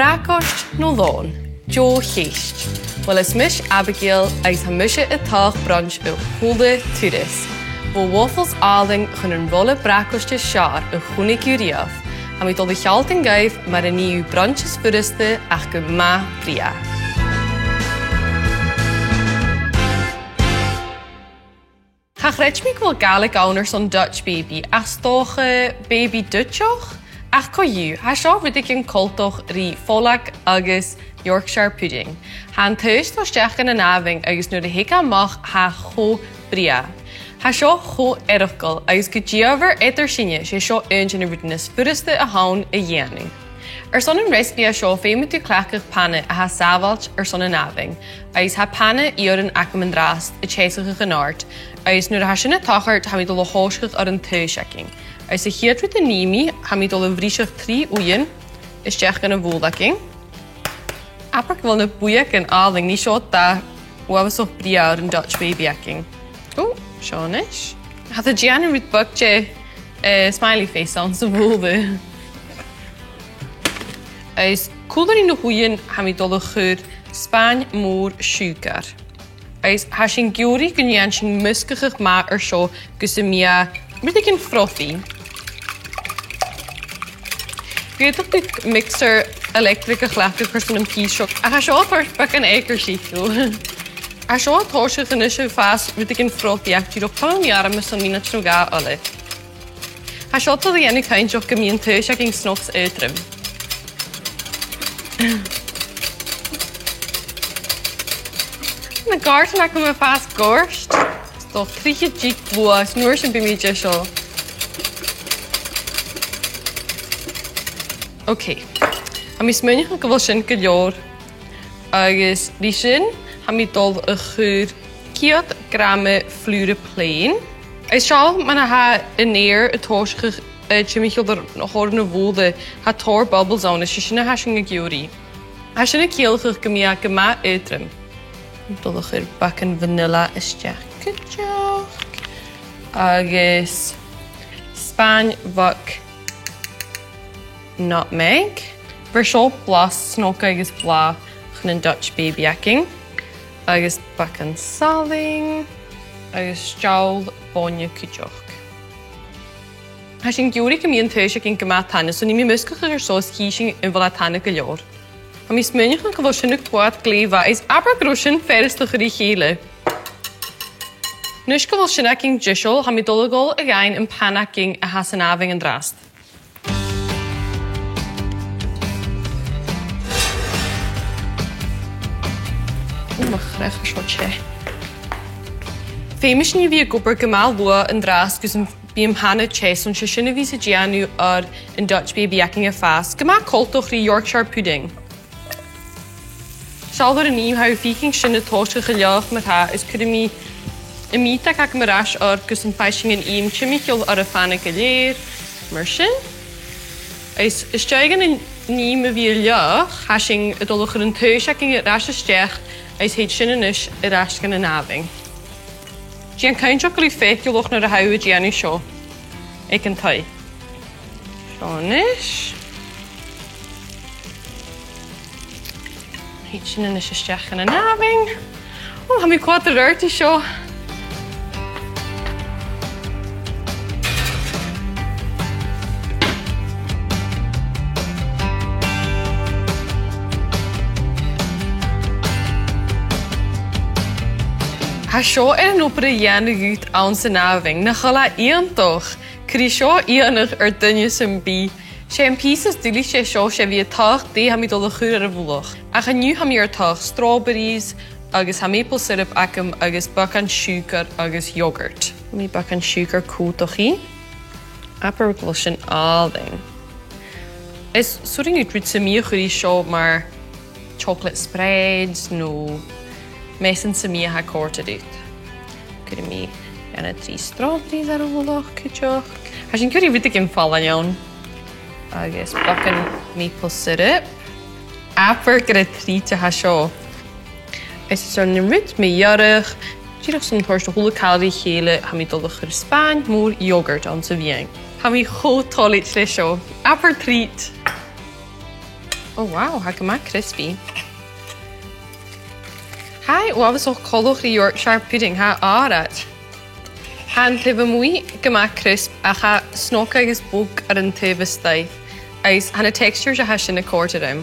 Bracost nó lón, dìochuimhnich. Well is mis Abigail agus ha mishe itach brunch u húle turis. Wo waffles aling chun an rolle bracoste siar u chunig uriaf. Ha mi dol de chalt in gaif mar a niu brunches furiste ach go ma bria. Ha chreid mi gwil gaelig owners on Dutch baby ach stoche BÈIBIDH ach co you, ha seo rydig yn coltoch ri folag agus Yorkshire pudding. Han thuis to steach yn aving agus nu de hika mach ha cho bria. Ha seo cho erachgal agus go diaver etter sinne sé seo eintje na rudenis furiste a haun a dhéaning. Son een recipe a seo féime tú clachach panne a ha savalt son een aving. Agus ha panne ioren acum an drast a chesach an art. Agus nu ha sinne tachart ha mi dole hoosgach ar an thuischecking. Agus a chiad with the nimi ha mi dole vriesach 3 oeien is steach gan a voeldekking. Apart wil na boeiek en aling niet zo da was op bria een Dutch babyacking. Oh, Seanish. Had de Gianna with bukje smiley face on ze voelde. Is cooler in de hoeien ha mi dolle geur Spaan moor suiker. Is hashin gyori kun janshin muskig ma zo kusemia met een frothy. Ik weet dat de mixer elektrische geluid person een piece a ha seo first back an acre sheet. A seo thoise gan is fast met een frothy ach die op pan jaar me son mina truga alle. Ha seo tot de ene kind joch gemien thuis ging snoks uitrum. Na garten ik me fast gorst. Toch kriege jig boas noorsen bij mij zo. Oké. Ha mi smuinich go bhfuil sin go leor agus rí sin ha mi dul a chur chiad gramme flúre plain. Is seo man ha in éir a tóisich Michael er hor na bhóde ha tóir bubbles an is sinna ha sin go giúí. Ha sinna céalchach go mí ma uitrum. Dul a chur bacan vanilla isteach goteach. Agus Spáin bhac nutmeg. Versol blast snoke agus bla chun an Dutch babyacking. Agus bacan saling. Agus staul bonne kujoch. Ha sin giúri go míon thuise cin go tanna, so ní mi muscach ar sós cíising in bhla tanna go leor. Ha mi smuinich an go bhfuil sinna cuad gléha is aber sin feriste chuí chéile. Nus go bhfuil sinna cin disisiol ha mi dolagol a gain an panacking a has an aving an drast. Mag shotje. Famous ni wie gober gemal lua en dras gus biem hanne chase on shishina visa gianu ar in Dutch babyacking a fast. Gema coltoch ri Yorkshire pudding. Sal er nie how viking shinne tosche geljaag met ha is kude mi een mita kak marash ar gus een fishing in eam chimichel ar a fanne geleer. Mersin. Is steigen in nie me wie ljaag hashing het dolger een thuisacking het rasje steg. Is heet sinnenis a rascan an aving. Gian caintach go féici loch nar a haú Gianni seo. Ag an tai. Seanis. Heet sinnenis isteach an aving. Oh, ha mi quad a rurti seo. Ha seo an opera dhéanana gút an san aving, na chala íontoch, crí seo íonach ar duine san bí. Sé an písas dúlí sé seo sé bhí atach dé ha mi dul a chuúr ar a bhulach. A cha nniu ha mi ar tach strawberries, agus ha maple syrup acum, agus bacan siúcar agus Yoghurt. Mi bacan siúcar cútochí. Apar glo sin áling. Is súring ut rúd sa mí chuí seo mar chocolate spreads, no meestal se meer ha korte uit. Kunnen me en het 3 strawberries ar ôl kujoch. Has een curry weet ik in vallen jawn. Agus bakken maple syrup. Aper gyda 3 te ha seo. Is zo'n rit me jarig. Dirach zo'n torst de hele calorie gele. Ha mi doldig gyda Spaan, moer yoghurt aan se vieng. Ha mi goed toilet le seo. Aper treat. Oh wow, ha gyma crispy. Hai, wafas o'ch colwch i Yorkshire pudding ha arat. Han teba mwy gyma crisp a ha snoc agos bwg ar yn teba staith. Ais han y texture ja ha sy'n y cort ar ym.